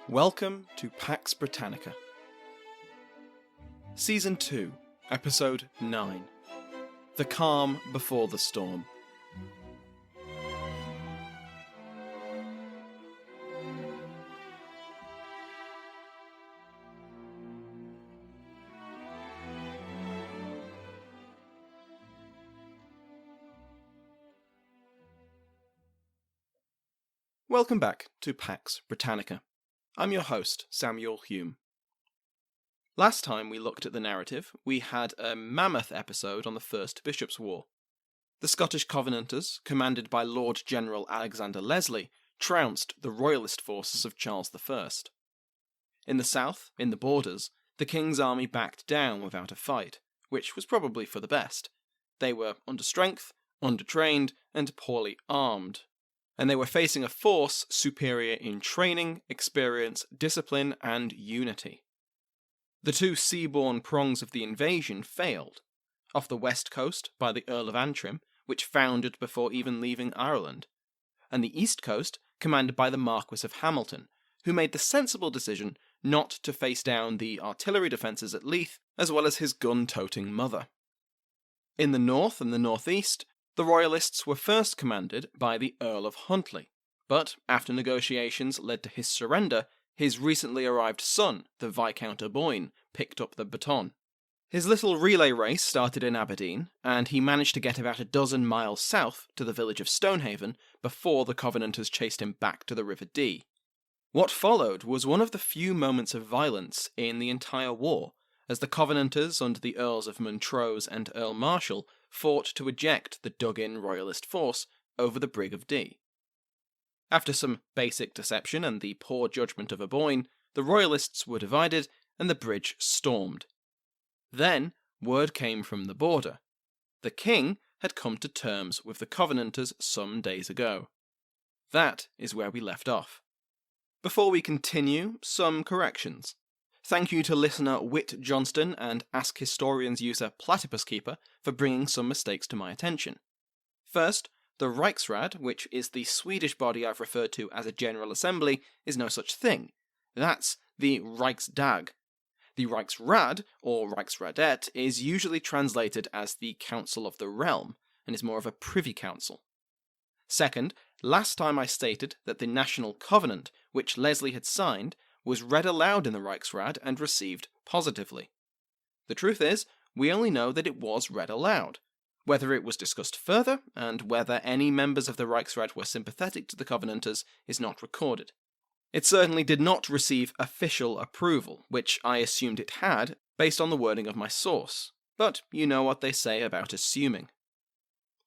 Welcome to Pax Britannica. Season 2, Episode 9. The Calm Before the Storm. Welcome back to Pax Britannica. I'm your host, Samuel Hume. Last time we looked at the narrative, we had a mammoth episode on the First Bishops' War. The Scottish Covenanters, commanded by Lord General Alexander Leslie, trounced the royalist forces of Charles I. In the south, in the borders, the king's army backed down without a fight, which was probably for the best. They were under strength, undertrained, and poorly armed. And they were facing a force superior in training, experience, discipline, and unity. The two sea-borne prongs of the invasion failed. Off the west coast by the Earl of Antrim, which foundered before even leaving Ireland, and the east coast commanded by the Marquis of Hamilton, who made the sensible decision not to face down the artillery defences at Leith, as well as his gun-toting mother. In the north and the northeast, the Royalists were first commanded by the Earl of Huntly, but after negotiations led to his surrender, his recently arrived son, the Viscount Aboyne, picked up the baton. His little relay race started in Aberdeen, and he managed to get about a dozen miles south to the village of Stonehaven before the Covenanters chased him back to the River Dee. What followed was one of the few moments of violence in the entire war, as the Covenanters under the Earls of Montrose and Earl Marshal fought to eject the dug-in Royalist force over the Brig of Dee. After some basic deception and the poor judgment of Aboyne, the Royalists were divided and the bridge stormed. Then, word came from the border. The king had come to terms with the Covenanters some days ago. That is where we left off. Before we continue, some corrections. Thank you to listener Whit Johnston and Ask Historians user Platypus Keeper for bringing some mistakes to my attention. First, the Riksrad, which is the Swedish body I've referred to as a General Assembly, is no such thing. That's the Riksdag. The Riksrad, or Riksradet, is usually translated as the Council of the Realm, and is more of a privy council. Second, last time I stated that the National Covenant, which Leslie had signed, was read aloud in the Riksrad and received positively. The truth is, we only know that it was read aloud. Whether it was discussed further, and whether any members of the Riksrad were sympathetic to the Covenanters, is not recorded. It certainly did not receive official approval, which I assumed it had, based on the wording of my source. But you know what they say about assuming.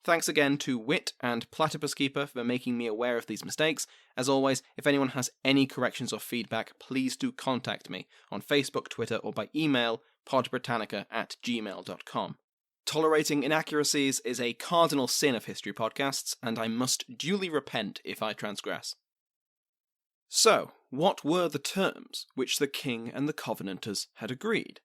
Thanks again to Wit and Platypus Keeper for making me aware of these mistakes. As always, if anyone has any corrections or feedback, please do contact me on Facebook, Twitter, or by email, podbritannica@gmail.com. Tolerating inaccuracies is a cardinal sin of history podcasts, and I must duly repent if I transgress. So, what were the terms which the king and the Covenanters had agreed?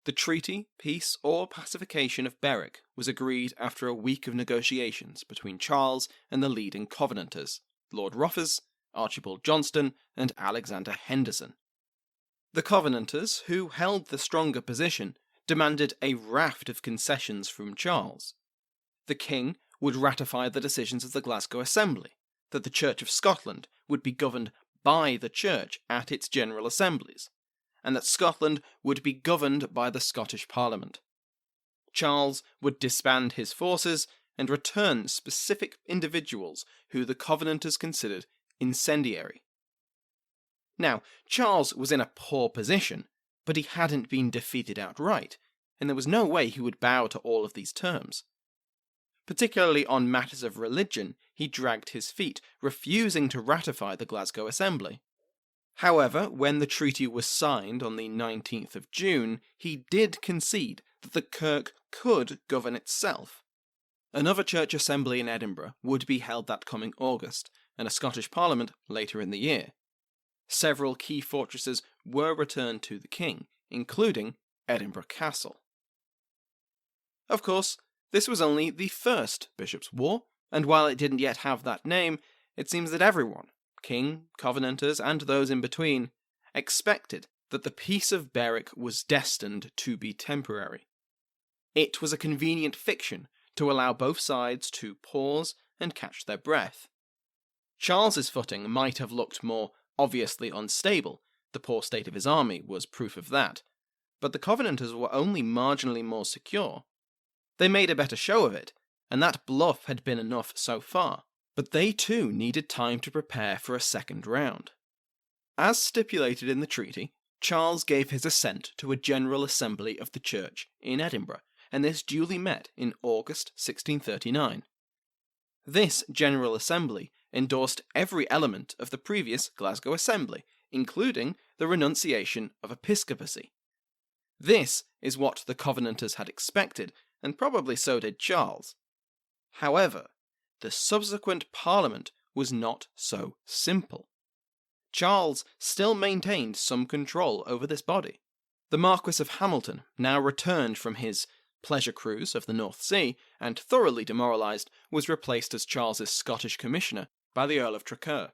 The treaty, peace, or pacification of Berwick was agreed after a week of negotiations between Charles and the leading Covenanters, Lord Rothes, Archibald Johnston, and Alexander Henderson. The Covenanters, who held the stronger position, demanded a raft of concessions from Charles. The king would ratify the decisions of the Glasgow Assembly, that the Church of Scotland would be governed by the Church at its General Assemblies, and that Scotland would be governed by the Scottish Parliament. Charles would disband his forces and return specific individuals who the Covenanters considered incendiary. Now, Charles was in a poor position, but he hadn't been defeated outright, and there was no way he would bow to all of these terms. Particularly on matters of religion, he dragged his feet, refusing to ratify the Glasgow Assembly. However, when the treaty was signed on the 19th of June, he did concede that the Kirk could govern itself. Another church assembly in Edinburgh would be held that coming August, and a Scottish Parliament later in the year. Several key fortresses were returned to the king, including Edinburgh Castle. Of course, this was only the First Bishops' War, and while it didn't yet have that name, it seems that everyone, king, Covenanters, and those in between, expected that the Peace of Berwick was destined to be temporary. It was a convenient fiction to allow both sides to pause and catch their breath. Charles's footing might have looked more obviously unstable, the poor state of his army was proof of that, but the Covenanters were only marginally more secure. They made a better show of it, and that bluff had been enough so far, but they too needed time to prepare for a second round. As stipulated in the treaty, Charles gave his assent to a General Assembly of the Church in Edinburgh, and this duly met in August 1639. This General Assembly endorsed every element of the previous Glasgow Assembly, including the renunciation of episcopacy. This is what the Covenanters had expected, and probably so did Charles. However, the subsequent Parliament was not so simple. Charles still maintained some control over this body. The Marquis of Hamilton, now returned from his pleasure cruise of the North Sea, and thoroughly demoralised, was replaced as Charles's Scottish Commissioner by the Earl of Traquair.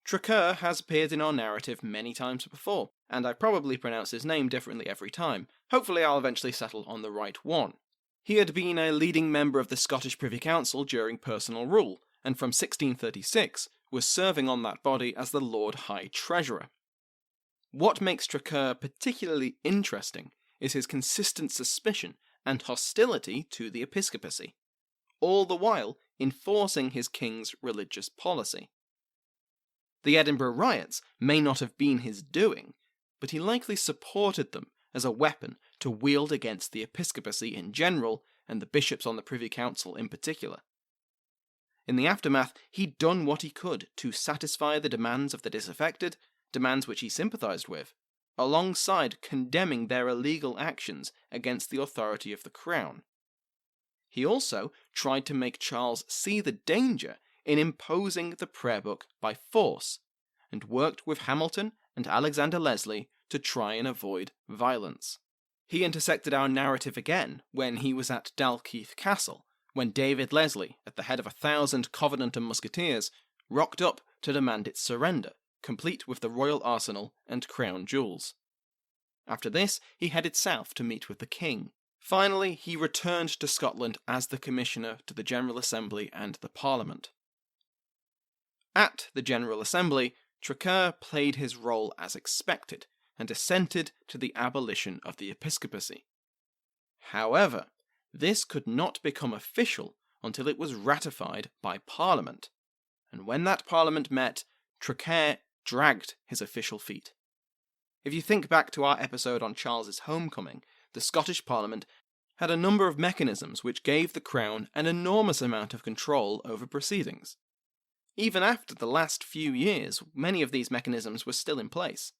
Traquair has appeared in our narrative many times before, and I probably pronounce his name differently every time. Hopefully I'll eventually settle on the right one. He had been a leading member of the Scottish Privy Council during personal rule, and from 1636 was serving on that body as the Lord High Treasurer. What makes Traquair particularly interesting is his consistent suspicion and hostility to the episcopacy, all the while enforcing his king's religious policy. The Edinburgh riots may not have been his doing, but he likely supported them as a weapon to wield against the episcopacy in general and the bishops on the Privy Council in particular. In the aftermath, he'd done what he could to satisfy the demands of the disaffected, demands which he sympathised with, alongside condemning their illegal actions against the authority of the Crown. He also tried to make Charles see the danger in imposing the prayer book by force, and worked with Hamilton and Alexander Leslie to try and avoid violence. He intersected our narrative again when he was at Dalkeith Castle, when David Leslie, at the head of 1,000 Covenanter musketeers, rocked up to demand its surrender, complete with the royal arsenal and crown jewels. After this, he headed south to meet with the king. Finally, he returned to Scotland as the Commissioner to the General Assembly and the Parliament. At the General Assembly, Traquair played his role as expected, and assented to the abolition of the episcopacy. However, this could not become official until it was ratified by Parliament, and when that Parliament met, Traquair dragged his official feet. If you think back to our episode on Charles's homecoming, the Scottish Parliament had a number of mechanisms which gave the Crown an enormous amount of control over proceedings. Even after the last few years, many of these mechanisms were still in place.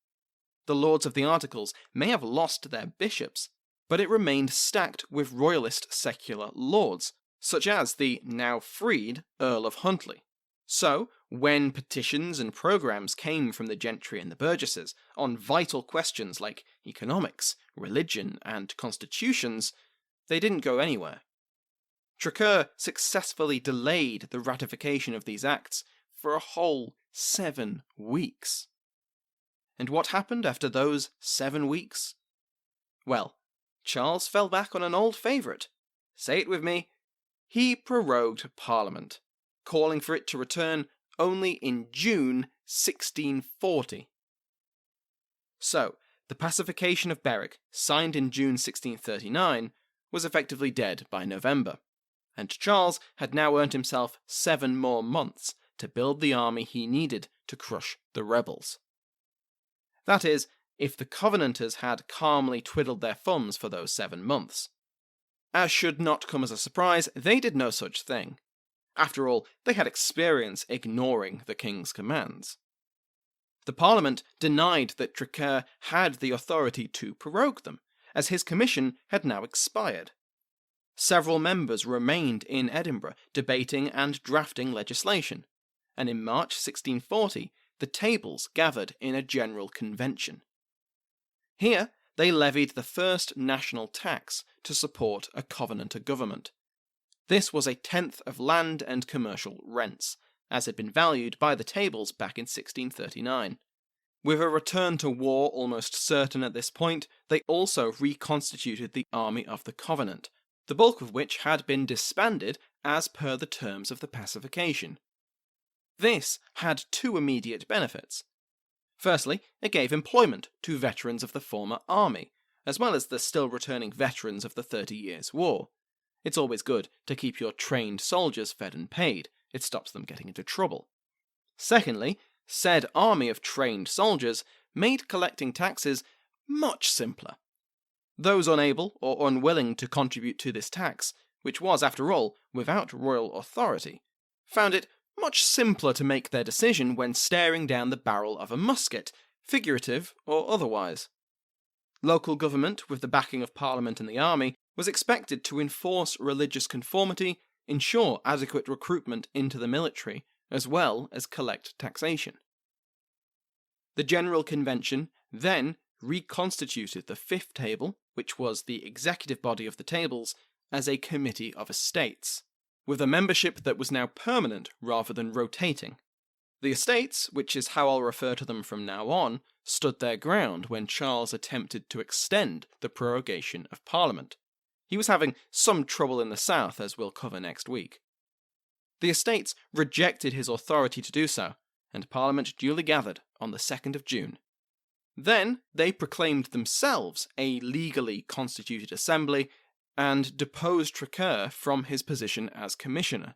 The Lords of the Articles may have lost their bishops, but it remained stacked with royalist secular lords, such as the now freed Earl of Huntly. So, when petitions and programmes came from the gentry and the burgesses on vital questions like economics, religion, and constitutions, they didn't go anywhere. Traquair successfully delayed the ratification of these acts for a whole 7 weeks. And what happened after those 7 weeks? Well, Charles fell back on an old favourite. Say it with me. He prorogued Parliament, calling for it to return only in June 1640. So, the pacification of Berwick, signed in June 1639, was effectively dead by November, and Charles had now earned himself 7 more months to build the army he needed to crush the rebels. That is, if the Covenanters had calmly twiddled their thumbs for those 7 months. As should not come as a surprise, they did no such thing. After all, they had experience ignoring the king's commands. The Parliament denied that Traquair had the authority to prorogue them, as his commission had now expired. Several members remained in Edinburgh, debating and drafting legislation, and in March 1640, the Tables gathered in a general convention. Here, they levied the first national tax to support a Covenanter government. This was a tenth of land and commercial rents, as had been valued by the tables back in 1639. With a return to war almost certain at this point, they also reconstituted the Army of the Covenant, the bulk of which had been disbanded as per the terms of the pacification. This had two immediate benefits. Firstly, it gave employment to veterans of the former army, as well as the still returning veterans of the 30 Years' War. It's always good to keep your trained soldiers fed and paid. It stops them getting into trouble. Secondly, said army of trained soldiers made collecting taxes much simpler. Those unable or unwilling to contribute to this tax, which was, after all, without royal authority, found it much simpler to make their decision when staring down the barrel of a musket, figurative or otherwise. Local government, with the backing of Parliament and the army, was expected to enforce religious conformity, ensure adequate recruitment into the military, as well as collect taxation. The General Convention then reconstituted the Fifth Table, which was the executive body of the tables, as a committee of estates, with a membership that was now permanent rather than rotating. The estates, which is how I'll refer to them from now on, stood their ground when Charles attempted to extend the prorogation of Parliament. He was having some trouble in the south, as we'll cover next week. The estates rejected his authority to do so, and Parliament duly gathered on the 2nd of June. Then they proclaimed themselves a legally constituted assembly and deposed Traquair from his position as commissioner.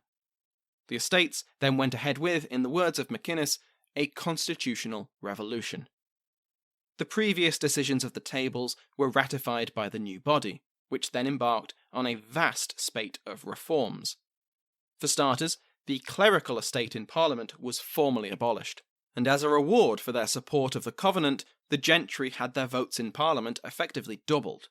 The estates then went ahead with, in the words of Macinnes, a constitutional revolution. The previous decisions of the tables were ratified by the new body, which then embarked on a vast spate of reforms. For starters, the clerical estate in Parliament was formally abolished, and as a reward for their support of the Covenant, the gentry had their votes in Parliament effectively doubled.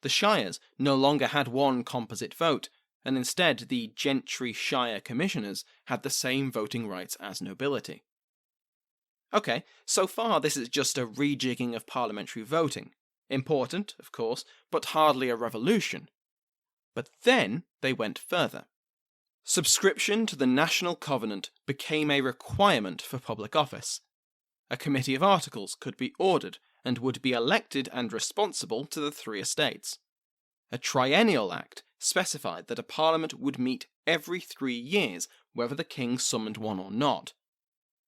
The shires no longer had one composite vote, and instead the gentry shire commissioners had the same voting rights as nobility. Okay, so far this is just a rejigging of parliamentary voting. Important, of course, but hardly a revolution. But then they went further. Subscription to the National Covenant became a requirement for public office. A committee of articles could be ordered and would be elected and responsible to the three estates. A triennial act specified that a parliament would meet every 3 years, whether the king summoned one or not.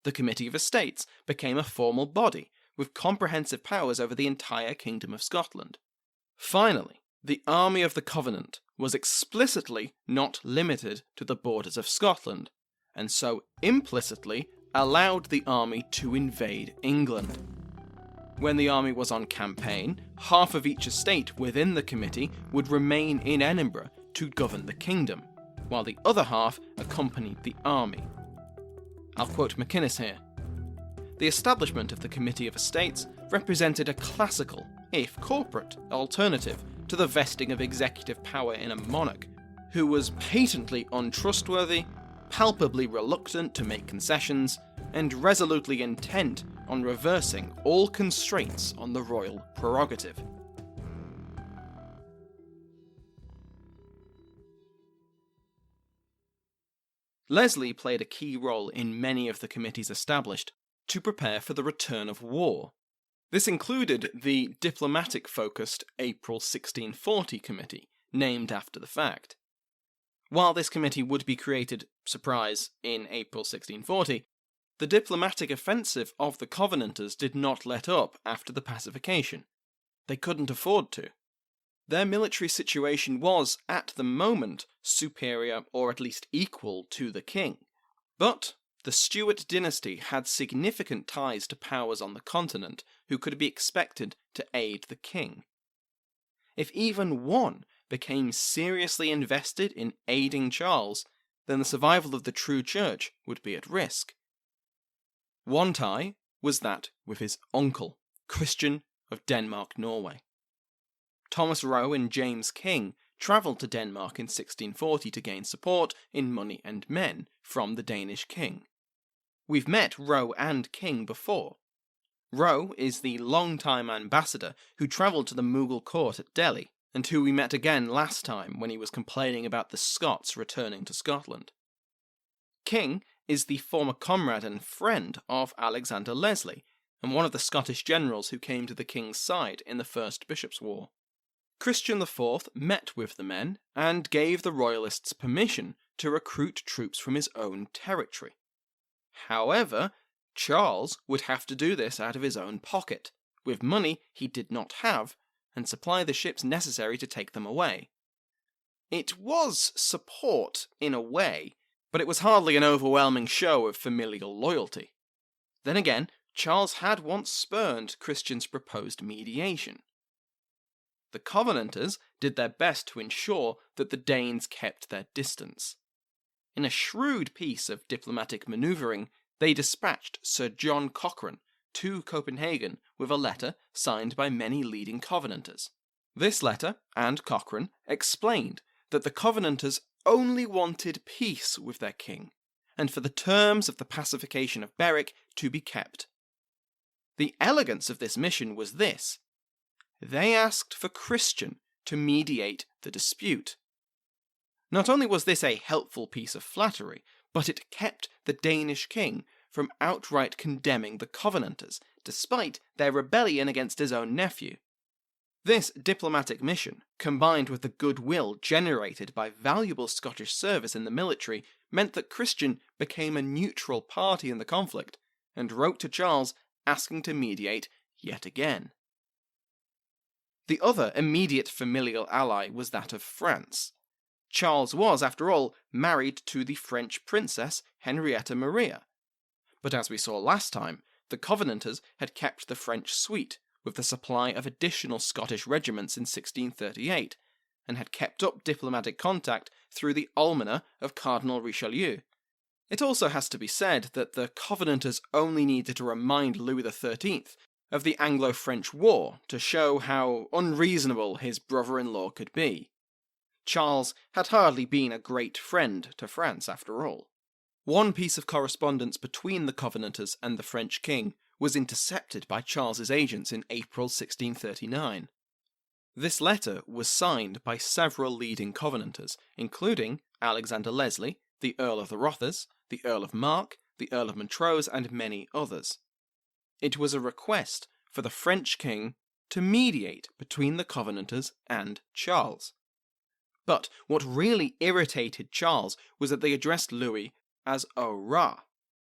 The Committee of Estates became a formal body, with comprehensive powers over the entire Kingdom of Scotland. Finally, the Army of the Covenant was explicitly not limited to the borders of Scotland, and so implicitly allowed the army to invade England. When the army was on campaign, half of each estate within the committee would remain in Edinburgh to govern the kingdom, while the other half accompanied the army. I'll quote Macinnes here. The establishment of the Committee of Estates represented a classical, if corporate, alternative to the vesting of executive power in a monarch, who was patently untrustworthy, palpably reluctant to make concessions, and resolutely intent on reversing all constraints on the royal prerogative. Leslie played a key role in many of the committees established to prepare for the return of war. This included the diplomatic-focused April 1640 committee, named after the fact. While this committee would be created, surprise, in April 1640, the diplomatic offensive of the Covenanters did not let up after the pacification. They couldn't afford to. Their military situation was, at the moment, superior or at least equal to the king. But the Stuart dynasty had significant ties to powers on the continent who could be expected to aid the king. If even one became seriously invested in aiding Charles, then the survival of the true church would be at risk. One tie was that with his uncle, Christian of Denmark-Norway. Thomas Roe and James King travelled to Denmark in 1640 to gain support in money and men from the Danish king. We've met Roe and King before. Roe is the long-time ambassador who travelled to the Mughal court at Delhi, and who we met again last time when he was complaining about the Scots returning to Scotland. King is the former comrade and friend of Alexander Leslie, and one of the Scottish generals who came to the king's side in the First Bishops' War. Christian IV met with the men and gave the royalists permission to recruit troops from his own territory. However, Charles would have to do this out of his own pocket, with money he did not have, and supply the ships necessary to take them away. It was support, in a way, but it was hardly an overwhelming show of familial loyalty. Then again, Charles had once spurned Christian's proposed mediation. The Covenanters did their best to ensure that the Danes kept their distance. In a shrewd piece of diplomatic manoeuvring, they dispatched Sir John Cochrane to Copenhagen with a letter signed by many leading Covenanters. This letter, and Cochrane, explained that the Covenanters only wanted peace with their king, and for the terms of the pacification of Berwick to be kept. The elegance of this mission was this: they asked for Christian to mediate the dispute. Not only was this a helpful piece of flattery, but it kept the Danish king from outright condemning the Covenanters, despite their rebellion against his own nephew. This diplomatic mission, combined with the goodwill generated by valuable Scottish service in the military, meant that Christian became a neutral party in the conflict, and wrote to Charles asking to mediate yet again. The other immediate familial ally was that of France. Charles was, after all, married to the French princess Henrietta Maria. But as we saw last time, the Covenanters had kept the French suite with the supply of additional Scottish regiments in 1638, and had kept up diplomatic contact through the almoner of Cardinal Richelieu. It also has to be said that the Covenanters only needed to remind Louis XIII of the Anglo-French War to show how unreasonable his brother-in-law could be. Charles had hardly been a great friend to France after all. One piece of correspondence between the Covenanters and the French king was intercepted by Charles's agents in April 1639. This letter was signed by several leading Covenanters, including Alexander Leslie, the Earl of the Rothers, the Earl of Mark, the Earl of Montrose, and many others. It was a request for the French king to mediate between the Covenanters and Charles. But what really irritated Charles was that they addressed Louis as "Au Roi,"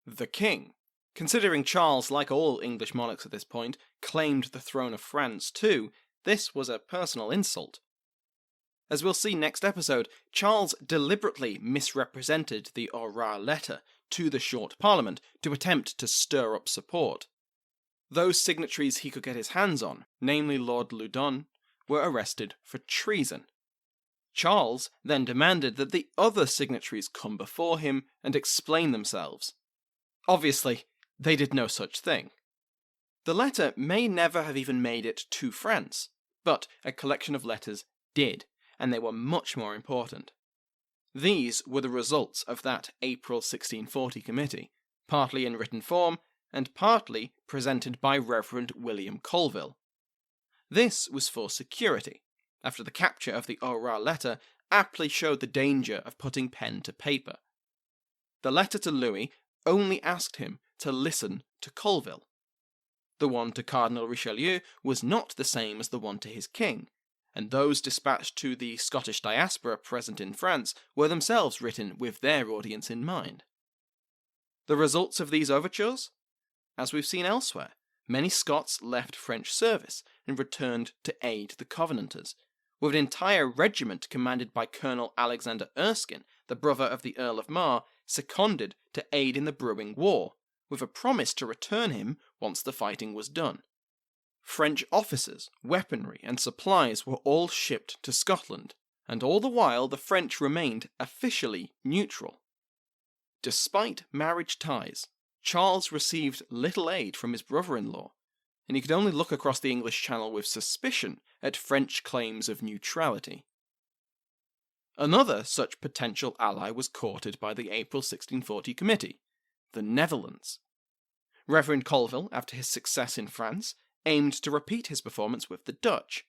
the king. Considering Charles, like all English monarchs at this point, claimed the throne of France too, this was a personal insult. As we'll see next episode, Charles deliberately misrepresented the Au Roi letter to the Short Parliament to attempt to stir up support. Those signatories he could get his hands on, namely Lord Loudon, were arrested for treason. Charles then demanded that the other signatories come before him and explain themselves. Obviously, they did no such thing. The letter may never have even made it to France, but a collection of letters did, and they were much more important. These were the results of that April 1640 committee, partly in written form, and partly presented by Reverend William Colville. This was for security, after the capture of the Au Roi letter aptly showed the danger of putting pen to paper. The letter to Louis only asked him to listen to Colville. The one to Cardinal Richelieu was not the same as the one to his king, and those dispatched to the Scottish diaspora present in France were themselves written with their audience in mind. The results of these overtures? As we've seen elsewhere, many Scots left French service and returned to aid the Covenanters, with an entire regiment commanded by Colonel Alexander Erskine, the brother of the Earl of Mar, seconded to aid in the brewing war, with a promise to return him once the fighting was done. French officers, weaponry, and supplies were all shipped to Scotland, and all the while the French remained officially neutral. Despite marriage ties, Charles received little aid from his brother-in-law, and he could only look across the English Channel with suspicion at French claims of neutrality. Another such potential ally was courted by the April 1640 committee, the Netherlands. Reverend Colville, after his success in France, aimed to repeat his performance with the Dutch.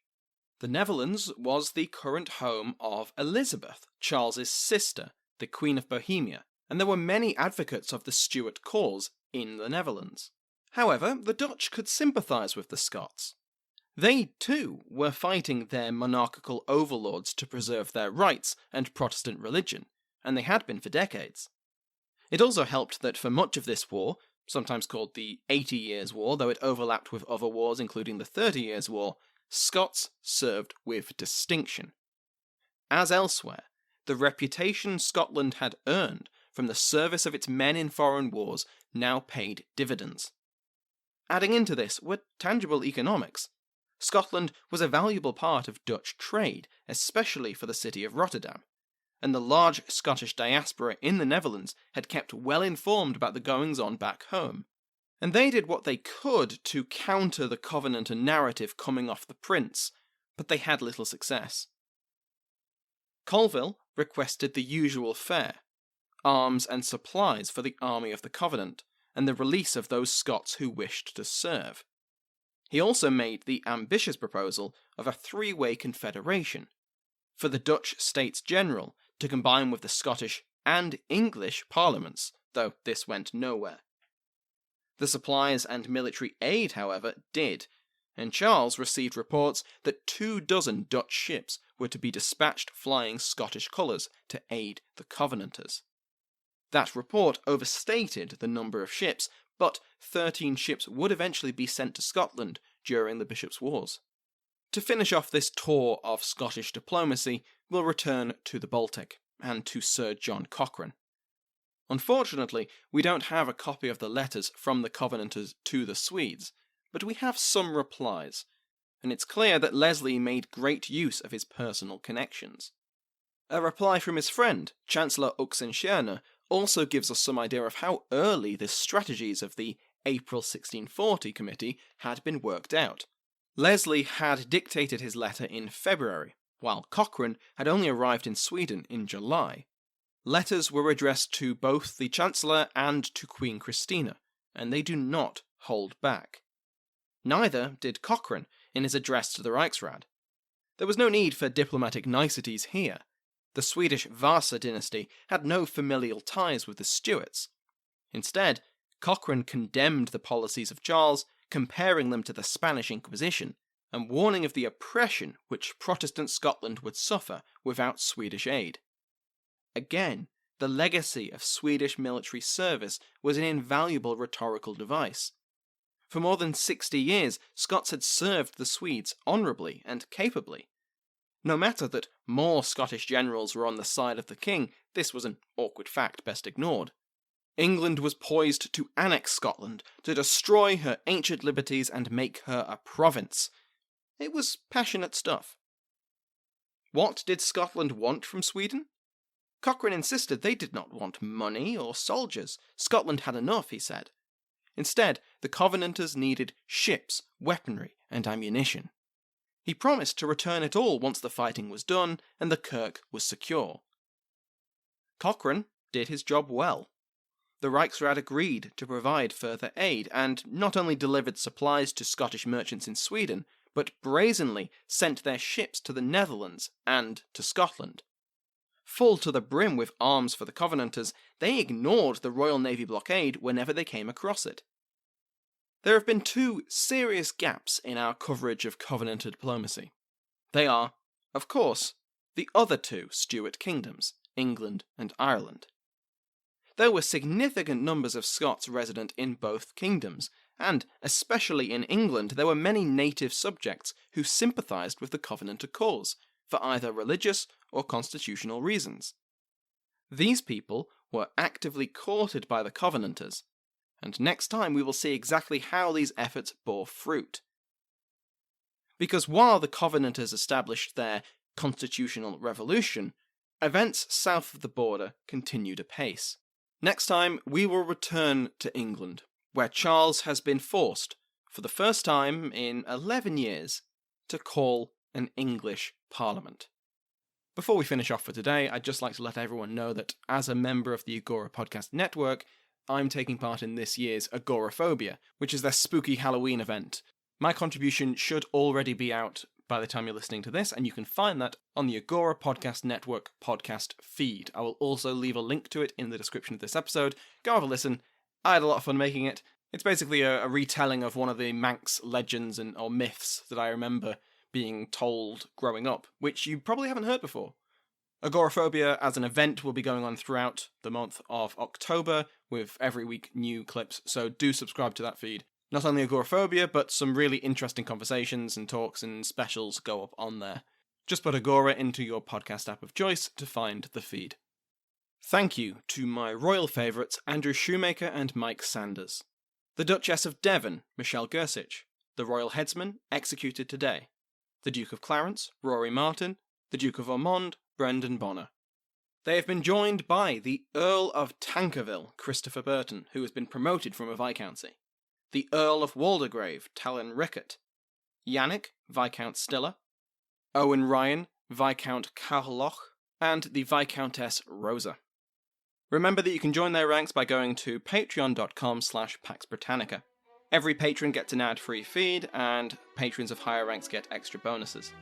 The Netherlands was the current home of Elizabeth, Charles's sister, the Queen of Bohemia, and there were many advocates of the Stuart cause in the Netherlands. However, the Dutch could sympathise with the Scots. They, too, were fighting their monarchical overlords to preserve their rights and Protestant religion, and they had been for decades. It also helped that for much of this war, sometimes called the 80 Years' War, though it overlapped with other wars including the 30 Years' War, Scots served with distinction. As elsewhere, the reputation Scotland had earned from the service of its men in foreign wars now paid dividends. Adding into this were tangible economics. Scotland was a valuable part of Dutch trade, especially for the city of Rotterdam, and the large Scottish diaspora in the Netherlands had kept well informed about the goings-on back home, and they did what they could to counter the Covenanter narrative coming off the prince, but they had little success. Colville requested the usual fare, arms and supplies for the army of the Covenant, and the release of those Scots who wished to serve. He also made the ambitious proposal of a three-way confederation, for the Dutch States General to combine with the Scottish and English parliaments, though this went nowhere. The supplies and military aid, however, did, and Charles received reports that 24 Dutch ships were to be dispatched flying Scottish colours to aid the Covenanters. That report overstated the number of ships, but 13 ships would eventually be sent to Scotland during the Bishops' Wars. To finish off this tour of Scottish diplomacy, we'll return to the Baltic, and to Sir John Cochrane. Unfortunately, we don't have a copy of the letters from the Covenanters to the Swedes, but we have some replies, and it's clear that Leslie made great use of his personal connections. A reply from his friend, Chancellor Oxenstierna, also gives us some idea of how early the strategies of the April 1640 committee had been worked out. Leslie had dictated his letter in February, while Cochrane had only arrived in Sweden in July. Letters were addressed to both the Chancellor and to Queen Christina, and they do not hold back. Neither did Cochrane in his address to the Reichsrat. There was no need for diplomatic niceties here. The Swedish Vasa dynasty had no familial ties with the Stuarts. Instead, Cochrane condemned the policies of Charles, comparing them to the Spanish Inquisition, and warning of the oppression which Protestant Scotland would suffer without Swedish aid. Again, the legacy of Swedish military service was an invaluable rhetorical device. For more than 60 years, Scots had served the Swedes honourably and capably. No matter that more Scottish generals were on the side of the king, this was an awkward fact best ignored. England was poised to annex Scotland, to destroy her ancient liberties and make her a province. It was passionate stuff. What did Scotland want from Sweden? Cochrane insisted they did not want money or soldiers. Scotland had enough, he said. Instead, the Covenanters needed ships, weaponry, and ammunition. He promised to return it all once the fighting was done and the Kirk was secure. Cochrane did his job well. The Reichsrat agreed to provide further aid, and not only delivered supplies to Scottish merchants in Sweden, but brazenly sent their ships to the Netherlands and to Scotland. Full to the brim with arms for the Covenanters, they ignored the Royal Navy blockade whenever they came across it. There have been two serious gaps in our coverage of Covenanter diplomacy. They are, of course, the other two Stuart kingdoms, England and Ireland. There were significant numbers of Scots resident in both kingdoms, and, especially in England, there were many native subjects who sympathised with the Covenanter cause, for either religious or constitutional reasons. These people were actively courted by the Covenanters, and next time we will see exactly how these efforts bore fruit. Because while the Covenanters established their constitutional revolution, events south of the border continued apace. Next time, we will return to England, where Charles has been forced, for the first time in 11 years, to call an English Parliament. Before we finish off for today, I'd just like to let everyone know that as a member of the Agora Podcast Network, I'm taking part in this year's Agoraphobia, which is their spooky Halloween event. My contribution should already be out by the time you're listening to this, and you can find that on the Agora Podcast Network podcast feed. I will also leave a link to it in the description of this episode. Go have a listen. I had a lot of fun making it. It's basically a retelling of one of the Manx legends or myths that I remember being told growing up, which you probably haven't heard before. Agoraphobia as an event will be going on throughout the month of October, with every week new clips, so do subscribe to that feed. Not only agoraphobia, but some really interesting conversations and talks and specials go up on there. Just put Agora into your podcast app of choice to find the feed. Thank you to my royal favourites Andrew Shoemaker and Mike Sanders. The Duchess of Devon, Michelle Gersich. The Royal Headsman, executed today. The Duke of Clarence, Rory Martin. The Duke of Ormond, Brendan Bonner. They have been joined by the Earl of Tankerville, Christopher Burton, who has been promoted from a viscountcy. The Earl of Waldegrave, Talon Rickett. Yannick, Viscount Stiller. Owen Ryan, Viscount Carloch. And the Viscountess Rosa. Remember that you can join their ranks by going to patreon.com/Pax Britannica. Every patron gets an ad-free feed, and patrons of higher ranks get extra bonuses.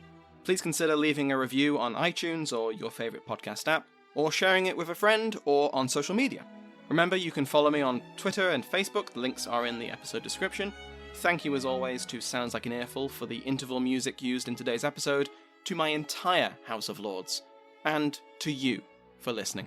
Please consider leaving a review on iTunes or your favourite podcast app, or sharing it with a friend or on social media. Remember, you can follow me on Twitter and Facebook, the links are in the episode description. Thank you as always to Sounds Like an Earful for the interval music used in today's episode, to my entire House of Lords, and to you for listening.